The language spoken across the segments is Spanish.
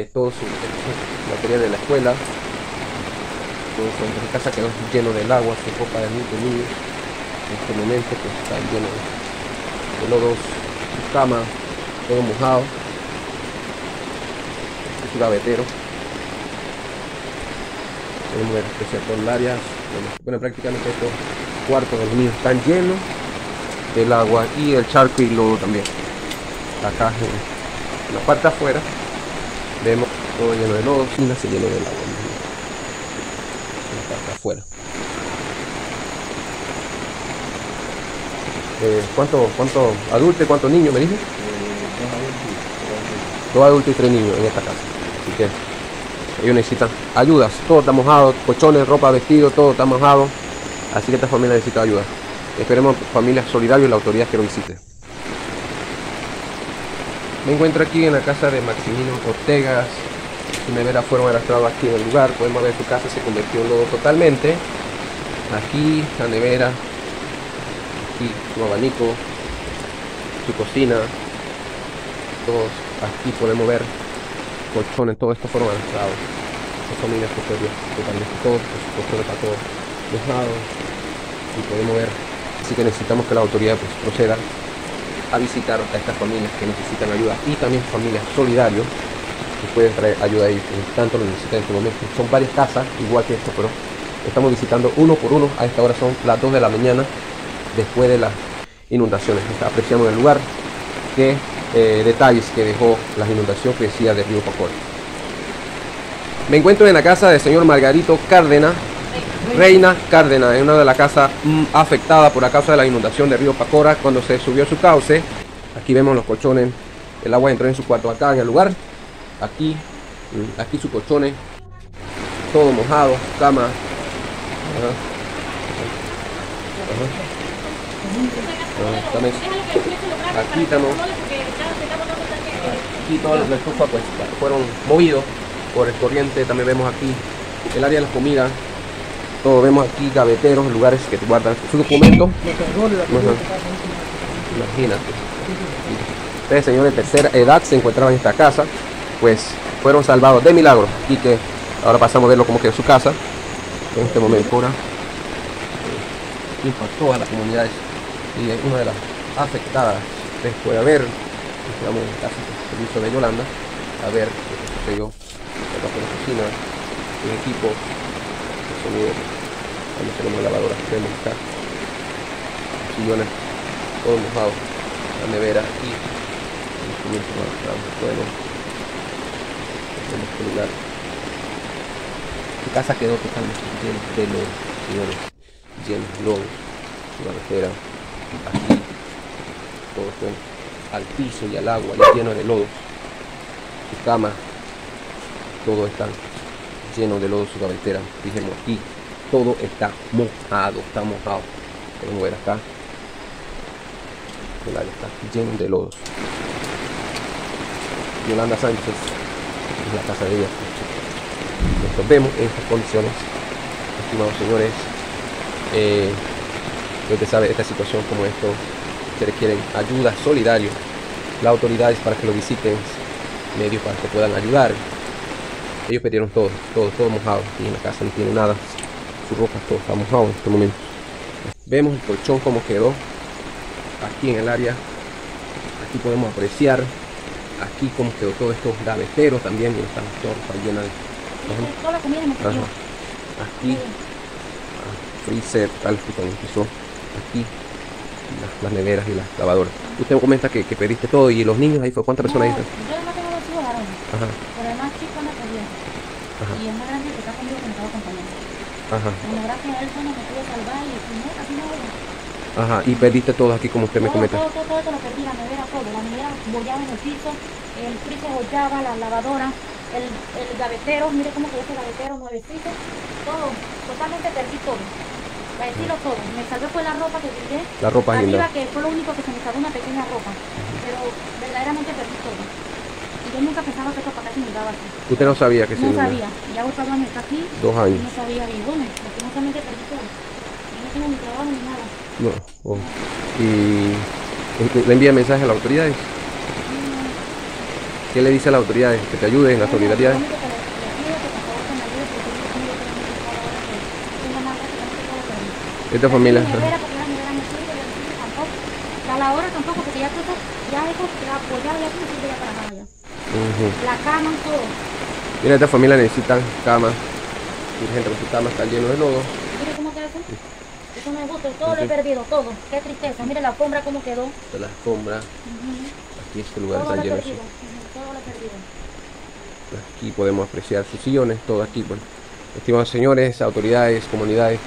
todo su material de la escuela. Todo su casa quedó lleno del agua, su ropa de niños. En este momento pues está lleno de lodos, su cama, todo mojado. Este es su gavetero. Podemos ver apreciar todo el área. Bueno, prácticamente estos cuartos de los niños están llenos del agua y el charco y lodo también. Acá en la parte afuera vemos todo lleno de lodo y se llenó del agua en la parte afuera. ¿Cuánto adultos y cuántos niños me dices? Dos adultos y 3 niños en esta casa. Así que ellos necesitan ayudas. Todo está mojado, colchones, ropa, vestido, todo está mojado. Así que esta familia necesita ayuda. Esperemos familias solidarias y la autoridad que lo visite. Me encuentro aquí en la casa de Maximino Ortegas. Sus neveras fueron arrastradas aquí en el lugar. Podemos ver que su casa se convirtió en lodo totalmente. Aquí la nevera, aquí su abanico, su cocina. Todos aquí podemos ver colchones, todo esto fueron arrastrados. Las familias que perdió totalmente todo, su colchón está todo mojado y podemos ver. Así que necesitamos que la autoridad pues proceda a visitar a estas familias que necesitan ayuda y también familias solidarios que pueden traer ayuda a ellos que tanto lo necesitan en este momento. Son varias casas igual que esto, pero estamos visitando uno por uno. A esta hora son las 2 de la mañana después de las inundaciones. Apreciamos el lugar, que detalles que dejó la inundación que decía de Río Pacora. Me encuentro en la casa del señor Margarito Cárdenas, Reina Cárdenas, en una de las casas afectadas por la causa de la inundación de Río Pacora cuando se subió su cauce. Aquí vemos los colchones, el agua entró en su cuarto acá en el lugar. Aquí sus colchones, todo mojado, cama. Aquí estamos. Aquí toda la estufa pues fueron movidos por el corriente. También vemos aquí el área de las comidas. Todo vemos aquí gaveteros, lugares que guardan sus documentos. Imagínate. Ustedes, señores de tercera edad, se encontraban en esta casa, pues fueron salvados de milagro. Y que ahora pasamos a verlo como que es su casa. En este momento ahora impactó a las comunidades y es una de las afectadas. Ustedes pueden ver, estamos en el caso del servicio de Yolanda, a ver lo que sucedió acá por la cocina, un equipo de sonido. Cuando tenemos lavadoras, vemos acá sillones, todo mojado, la nevera y el instrumento para bueno, podemos terminar. Su casa quedó totalmente llena de lodo, señores, lleno de lodo, su carretera, aquí, todo fue al piso y al agua, y lleno de lodo, su cama, todo está lleno de lodo, su gavetera, fijemos aquí. Todo está mojado, podemos ver acá, el área está lleno de lodos. Yolanda Sánchez, es la casa de ella. Nos vemos en estas condiciones, estimados señores. Usted sabe, esta situación como esto, se requieren ayuda solidaria, las autoridades para que lo visiten, medios para que puedan ayudar. Ellos perdieron todo mojado, y en la casa no tiene nada. Su ropa todo está mojado en este momento. Vemos el colchón como quedó aquí en el área. Aquí podemos apreciar aquí como quedó todo estos gaveteros también. Y esta torta llena de toda la comida me quedó. Aquí freezer tal como empezó. Aquí las neveras y las lavadoras. Usted comenta que pediste todo y los niños ahí fue. ¿Cuántas personas ahí están? Yo además tengo 2 hijos varones. Ajá. Pero además chicos me perdieron. Y es más grande que está conmigo que me estaba acompañando. Ajá. Bueno, gracias a él solo me pude salvar y no, así no voy. Ajá, y perdiste todo aquí como usted me comenta. Todo lo perdí, la nevera, todo. La nevera bollaba en el piso, el freezer bollaba, la lavadora, el gavetero, mire cómo quedó ese gavetero nuevecito. Todo, totalmente perdí todo. Para decirlo todo. Me salvé fue la ropa que tiré. La ropa arriba, que fue lo único que se me salvó, una pequeña ropa. Pero verdaderamente perdí todo. Y yo nunca pensaba que esto para acá se inundaba así. ¿Usted no sabía que se inundaba? No sabía. Ya otro año está aquí. 2 años. Y no sabía. Y bueno, lastimosamente perdí todo. Y no tengo ni trabajo ni nada. No. Oh. ¿Y le envía mensaje a las autoridades? ¿Qué le dice a las autoridades? Que te ayuden, la solidaridad. Lo único que le pido es que por favor que me ayude porque yo tengo que tengo más gasto que no sé cómo perder. Esta familia. La nevera, porque la nevera no sirve, el refri tampoco. La lavadora tampoco, porque ya todo, ya eso, ya apoyado, ya eso no sirve ya para nada ya. Ujú. La cama, todo. Mira, esta familia necesitan cama. Urgente, porque su cama está lleno de lodo. Mire cómo queda eso. Eso no me gusta, todo lo he perdido, todo. Qué tristeza. Mire la alfombra cómo quedó. De la alfombra. Aquí este lugar Todo está lo he lleno de perdido. Todo lo he perdido. Aquí podemos apreciar sus sillones, todo aquí. Bueno, estimados señores, autoridades, comunidades,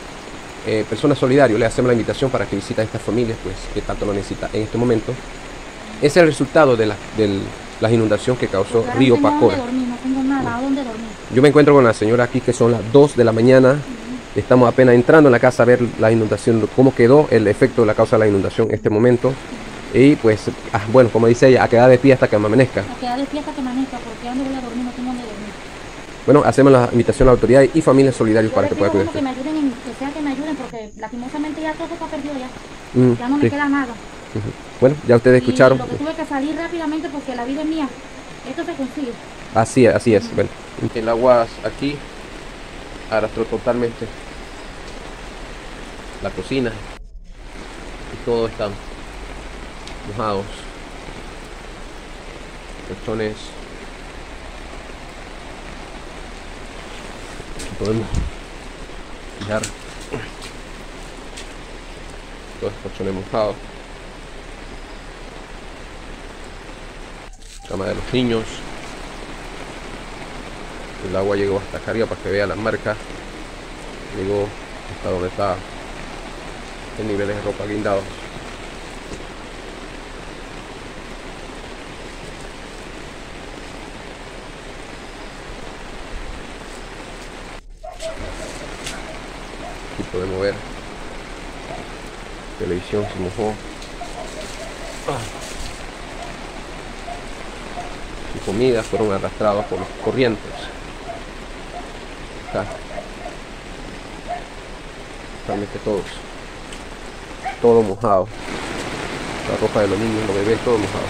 personas solidarias, le hacemos la invitación para que visiten a estas familias, pues que tanto lo necesita en este momento. Ese es el resultado de la inundación que causó Porque ahora Río no tengo Pacora. dónde dormir, no tengo nada, ¿a dónde dormir? Yo me encuentro con la señora aquí que son las 2 de la mañana. Estamos apenas entrando en la casa a ver la inundación, cómo quedó el efecto de la causa de la inundación en este momento. Y pues, bueno, como dice ella, a quedar de pie hasta que amanezca. A quedar de pie hasta que amanezca, porque ¿dónde voy a dormir? No tengo dónde dormir. Bueno, hacemos la invitación a las autoridades y familias solidarias Yo para les que pido puedan como que cuidar. me ayuden, que sea que me ayuden, porque lastimosamente ya todo está perdido ya. Ya no me Sí. queda nada. Ujú. Bueno, ya ustedes escucharon. Y lo que tuve que salir rápidamente porque la vida es mía. Esto se consigue. Así es. Bueno, el agua aquí arrastró totalmente la cocina y todo está mojados. Colchones. Podemos fijar todos los colchones mojados. Cama de los niños. El agua llegó hasta acá arriba para que vean las marcas. Llegó hasta donde está el nivel de ropa guindados. Aquí podemos ver. Televisión se mojó. Y comidas fueron arrastradas por los corrientes. Acá. Totalmente todos. Todo mojado. La ropa de los niños, los bebés, todo mojado.